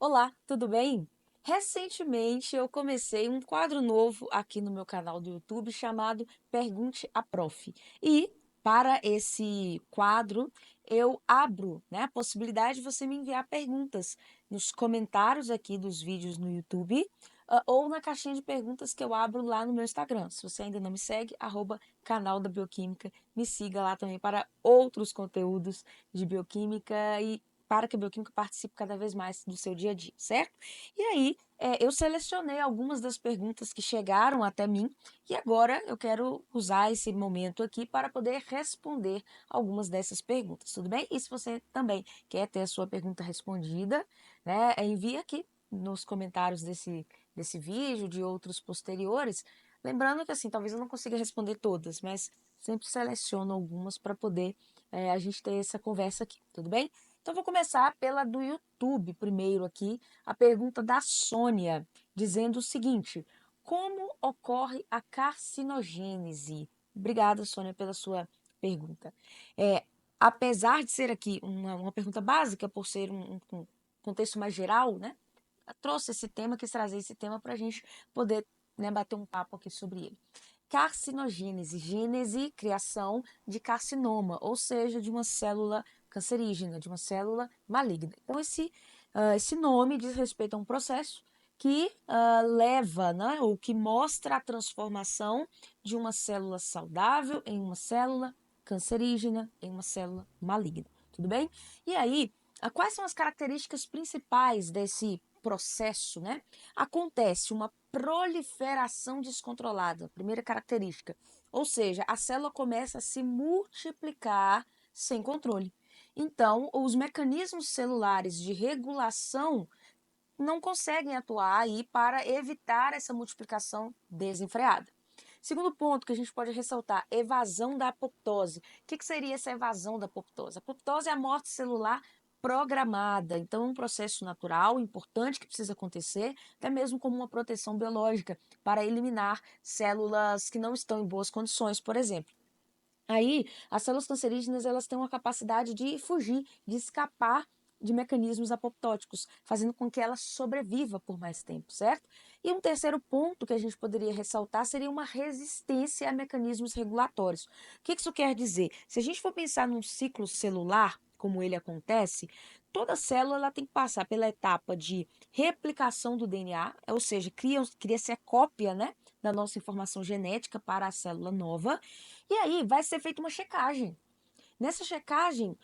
Olá, tudo bem? Recentemente eu comecei um quadro novo aqui no meu canal do YouTube chamado Pergunte a Prof. E para esse quadro eu abro, a possibilidade de você me enviar perguntas nos comentários aqui dos vídeos no YouTube, ou na caixinha de perguntas que eu abro lá no meu Instagram. Se você ainda não me segue, canal da Bioquímica, me siga lá também para outros conteúdos de bioquímica e para que a bioquímica participe cada vez mais do seu dia a dia, certo? E aí, eu selecionei algumas das perguntas que chegaram até mim e agora eu quero usar esse momento aqui para poder responder algumas dessas perguntas, tudo bem? E se você também quer ter a sua pergunta respondida, né, envie aqui nos comentários desse vídeo, de outros posteriores. Lembrando que, assim, talvez eu não consiga responder todas, mas sempre seleciono algumas para poder a gente ter essa conversa aqui, tudo bem? Então, vou começar pela do YouTube primeiro aqui, a pergunta da Sônia, dizendo o seguinte: como ocorre a carcinogênese? Obrigada, Sônia, pela sua pergunta. Apesar de ser aqui uma pergunta básica, por ser um contexto mais geral, né? Trouxe esse tema, quis trazer esse tema para a gente poder, né, bater um papo aqui sobre ele. Carcinogênese, gênese, criação de carcinoma, ou seja, de uma célula cancerígena, de uma célula maligna. Então, esse nome diz respeito a um processo que leva, né, ou que mostra a transformação de uma célula saudável em uma célula cancerígena, em uma célula maligna. Tudo bem? E aí, quais são as características principais desse processo, né? Acontece uma proliferação descontrolada, primeira característica. Ou seja, a célula começa a se multiplicar sem controle. Então, os mecanismos celulares de regulação não conseguem atuar aí para evitar essa multiplicação desenfreada. Segundo ponto que a gente pode ressaltar, evasão da apoptose. O que seria essa evasão da apoptose? A apoptose é a morte celular programada, então é um processo natural, importante que precisa acontecer, até mesmo como uma proteção biológica para eliminar células que não estão em boas condições, por exemplo. Aí, as células cancerígenas, elas têm uma capacidade de fugir, de escapar de mecanismos apoptóticos, fazendo com que ela sobreviva por mais tempo, certo? E um terceiro ponto que a gente poderia ressaltar seria uma resistência a mecanismos regulatórios. O que isso quer dizer? Se a gente for pensar num ciclo celular, como ele acontece, toda célula ela tem que passar pela etapa de replicação do DNA, ou seja, cria-se a cópia, né, da nossa informação genética para a célula nova, e aí vai ser feita uma checagem. Nessa checagem,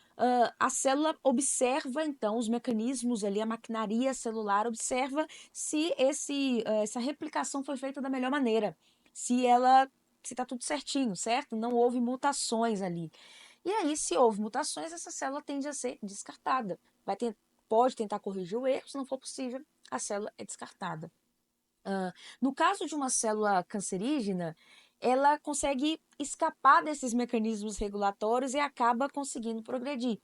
a célula observa então os mecanismos ali, a maquinaria celular observa se essa replicação foi feita da melhor maneira, se está tudo certinho, certo? Não houve mutações ali. E aí, se houve mutações, essa célula tende a ser descartada. Pode tentar corrigir o erro, se não for possível, a célula é descartada. No caso de uma célula cancerígena, ela consegue escapar desses mecanismos regulatórios e acaba conseguindo progredir.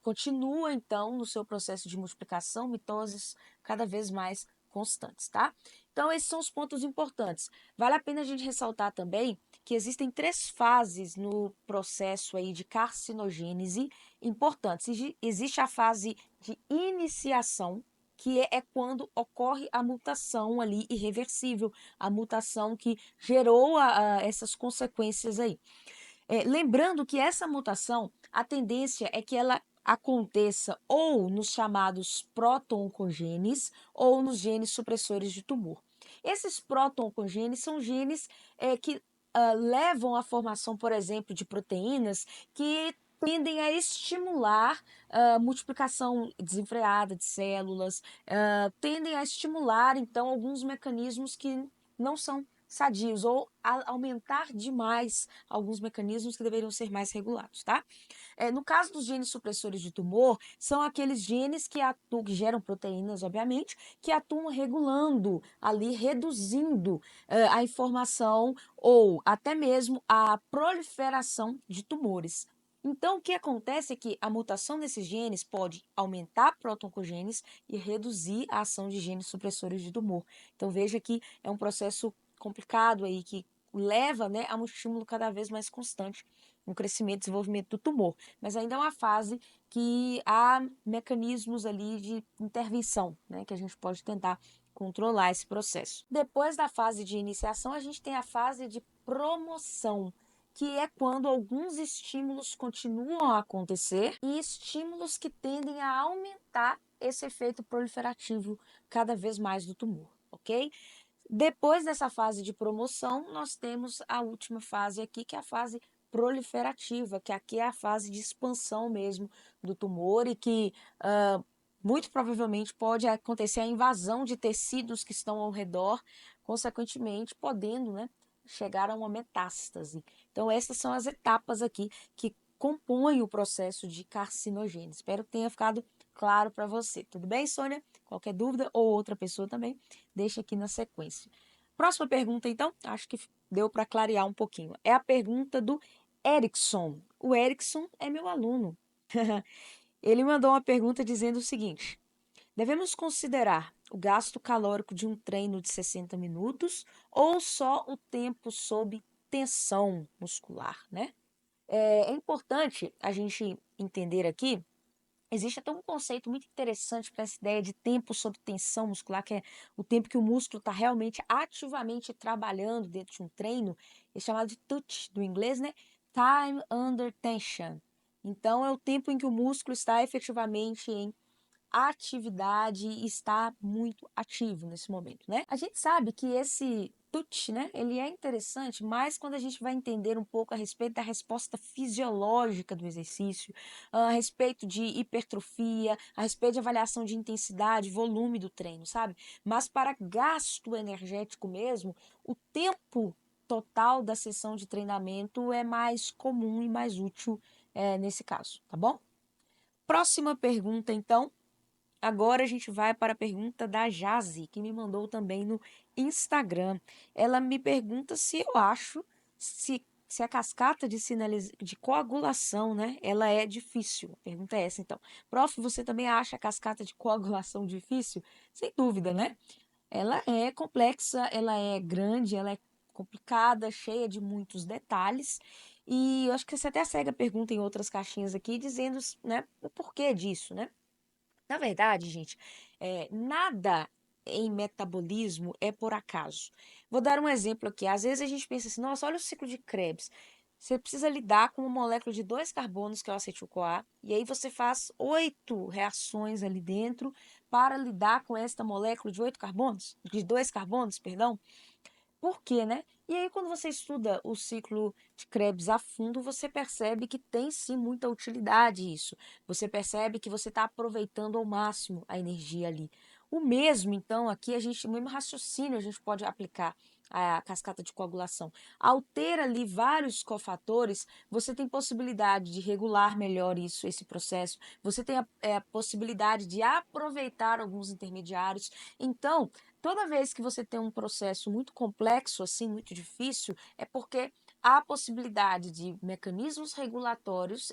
Continua, então, no seu processo de multiplicação, mitoses cada vez mais constantes, tá? Então, esses são os pontos importantes. Vale a pena a gente ressaltar também que existem três fases no processo aí de carcinogênese importantes. Existe a fase de iniciação, que é quando ocorre a mutação ali irreversível, a mutação que gerou essas consequências aí. Lembrando que essa mutação, a tendência é que ela aconteça ou nos chamados proto-oncogenes ou nos genes supressores de tumor. Esses proto-oncogenes são genes que levam à formação, por exemplo, de proteínas que tendem a estimular a multiplicação desenfreada de células, tendem a estimular, então, alguns mecanismos que não são sadios ou aumentar demais alguns mecanismos que deveriam ser mais regulados, tá? No caso dos genes supressores de tumor, são aqueles genes que atuam, que geram proteínas, obviamente, que atuam regulando ali, reduzindo a informação ou até mesmo a proliferação de tumores. Então, o que acontece é que a mutação desses genes pode aumentar proto-oncogenes e reduzir a ação de genes supressores de tumor. Então, veja que é um processo complicado aí que leva, né, a um estímulo cada vez mais constante um crescimento e desenvolvimento do tumor, mas ainda é uma fase que há mecanismos ali de intervenção, né, que a gente pode tentar controlar esse processo. Depois da fase de iniciação, a gente tem a fase de promoção, que é quando alguns estímulos continuam a acontecer e estímulos que tendem a aumentar esse efeito proliferativo cada vez mais do tumor, ok? Depois dessa fase de promoção, nós temos a última fase aqui, que é a fase proliferativa, que aqui é a fase de expansão mesmo do tumor e que muito provavelmente pode acontecer a invasão de tecidos que estão ao redor, consequentemente podendo, né, chegar a uma metástase. Então essas são as etapas aqui que compõem o processo de carcinogênese. Espero que tenha ficado claro para você. Tudo bem, Sônia? Qualquer dúvida ou outra pessoa também, deixa aqui na sequência. Próxima pergunta, então, acho que deu para clarear um pouquinho. É a pergunta do Erickson. O Erickson é meu aluno. Ele mandou uma pergunta dizendo o seguinte: devemos considerar o gasto calórico de um treino de 60 minutos ou só o tempo sob tensão muscular, né? É importante a gente entender aqui. Existe até um conceito muito interessante para essa ideia de tempo sob tensão muscular, que é o tempo que o músculo está realmente ativamente trabalhando dentro de um treino, é chamado de TUT, do inglês, né? Time under tension. Então, é o tempo em que o músculo está efetivamente em atividade e está muito ativo nesse momento, né? A gente sabe que esse TUT, né, ele é interessante, mas quando a gente vai entender um pouco a respeito da resposta fisiológica do exercício, a respeito de hipertrofia, a respeito de avaliação de intensidade, volume do treino, sabe? Mas para gasto energético mesmo, o tempo total da sessão de treinamento é mais comum e mais útil nesse caso, tá bom? Próxima pergunta, então. Agora a gente vai para a pergunta da Jazi, que me mandou também no Instagram. Ela me pergunta se eu acho se a cascata de coagulação, né, ela é difícil. A pergunta é essa, então. Prof, você também acha a cascata de coagulação difícil? Sem dúvida, né? Ela é complexa, ela é grande, ela é complicada, cheia de muitos detalhes. E eu acho que você até segue a pergunta em outras caixinhas aqui, dizendo, né, o porquê disso, né? Na verdade, gente, nada em metabolismo é por acaso. Vou dar um exemplo aqui. Às vezes a gente pensa assim, nossa, olha o ciclo de Krebs. Você precisa lidar com uma molécula de dois carbonos, que é o acetil-CoA, e aí você faz 8 reações ali dentro para lidar com esta molécula de 8 carbonos, de dois carbonos, perdão. Por quê, né? E aí, quando você estuda o ciclo de Krebs a fundo, você percebe que tem sim muita utilidade isso. Você percebe que você está aproveitando ao máximo a energia ali. O mesmo, então, aqui o mesmo raciocínio a gente pode aplicar à cascata de coagulação. Ao ter ali vários cofatores, você tem possibilidade de regular melhor isso, esse processo. Você tem a possibilidade de aproveitar alguns intermediários. Então, toda vez que você tem um processo muito complexo, assim, muito difícil, é porque há a possibilidade de mecanismos regulatórios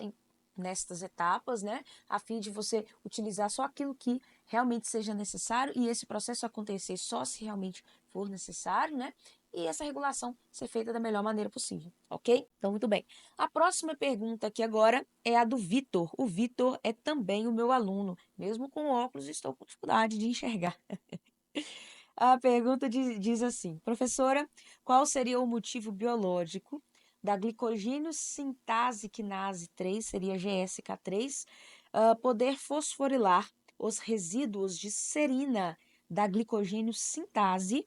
nestas etapas, né, a fim de você utilizar só aquilo que realmente seja necessário e esse processo acontecer só se realmente for necessário, né, e essa regulação ser feita da melhor maneira possível, ok? Então, muito bem. A próxima pergunta aqui agora é a do Vitor. O Vitor é também o meu aluno. Mesmo com óculos, estou com dificuldade de enxergar. A pergunta diz assim: professora, qual seria o motivo biológico da glicogênio sintase quinase 3, seria GSK3, poder fosforilar os resíduos de serina da glicogênio sintase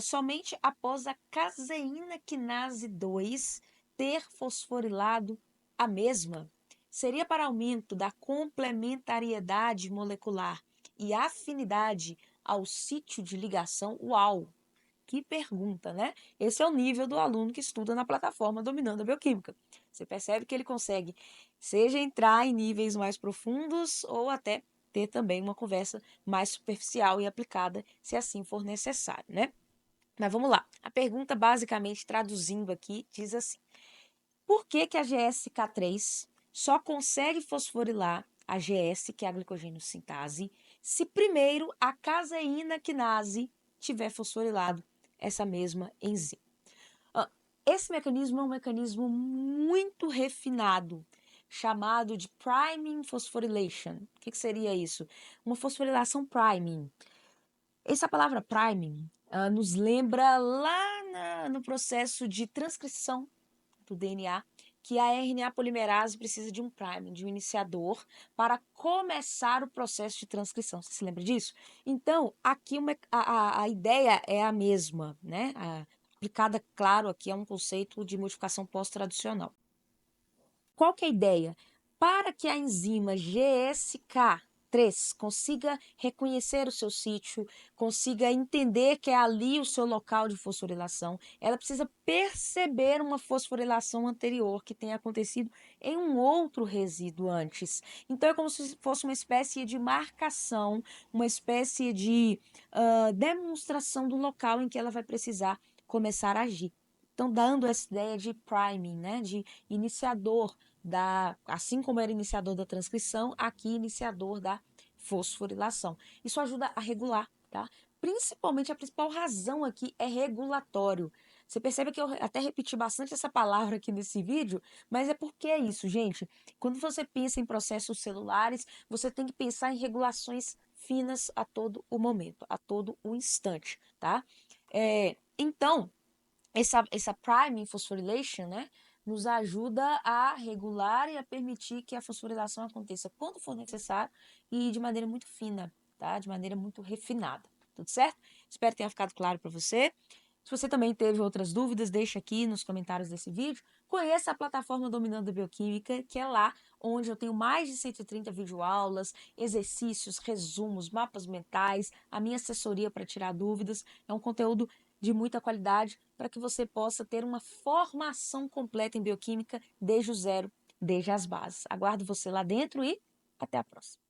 somente após a caseína quinase 2 ter fosforilado a mesma? Seria para aumento da complementariedade molecular e afinidade ao sítio de ligação? Uau! Que pergunta, né? Esse é o nível do aluno que estuda na plataforma Dominando a Bioquímica. Você percebe que ele consegue, seja entrar em níveis mais profundos ou até ter também uma conversa mais superficial e aplicada, se assim for necessário, né? Mas vamos lá. A pergunta, basicamente, traduzindo aqui, diz assim: por que que a GSK3 só consegue fosforilar a GS, que é a glicogênio sintase, se primeiro a caseína quinase tiver fosforilado essa mesma enzima? Esse mecanismo é um mecanismo muito refinado, chamado de priming phosphorylation. O que seria isso? Uma fosforilação priming. Essa palavra priming nos lembra lá no processo de transcrição do DNA, que a RNA polimerase precisa de um primer, de um iniciador, para começar o processo de transcrição. Você se lembra disso? Então, aqui a ideia é a mesma, né? Aplicada, claro, aqui é um conceito de modificação pós-traducional. Qual que é a ideia? Para que a enzima GSK3 consiga reconhecer o seu sítio, consiga entender que é ali o seu local de fosforilação, ela precisa perceber uma fosforilação anterior que tenha acontecido em um outro resíduo antes. Então, é como se fosse uma espécie de marcação, uma espécie de demonstração do local em que ela vai precisar começar a agir. Então, dando essa ideia de priming, né, de iniciador assim como era iniciador da transcrição, aqui iniciador da fosforilação. Isso ajuda a regular, tá? Principalmente a principal razão aqui é regulatório. Você percebe que eu até repeti bastante essa palavra aqui nesse vídeo, mas é porque é isso, gente. Quando você pensa em processos celulares, você tem que pensar em regulações finas a todo o momento, a todo o instante, tá? Então, essa priming phosphorylation, né, nos ajuda a regular e a permitir que a fosforilação aconteça quando for necessário e de maneira muito fina, tá? De maneira muito refinada. Tudo certo? Espero que tenha ficado claro para você. Se você também teve outras dúvidas, deixa aqui nos comentários desse vídeo. Conheça a plataforma Dominando a Bioquímica, que é lá onde eu tenho mais de 130 videoaulas, exercícios, resumos, mapas mentais, a minha assessoria para tirar dúvidas. É um conteúdo de muita qualidade para que você possa ter uma formação completa em bioquímica desde o zero, desde as bases. Aguardo você lá dentro e até a próxima.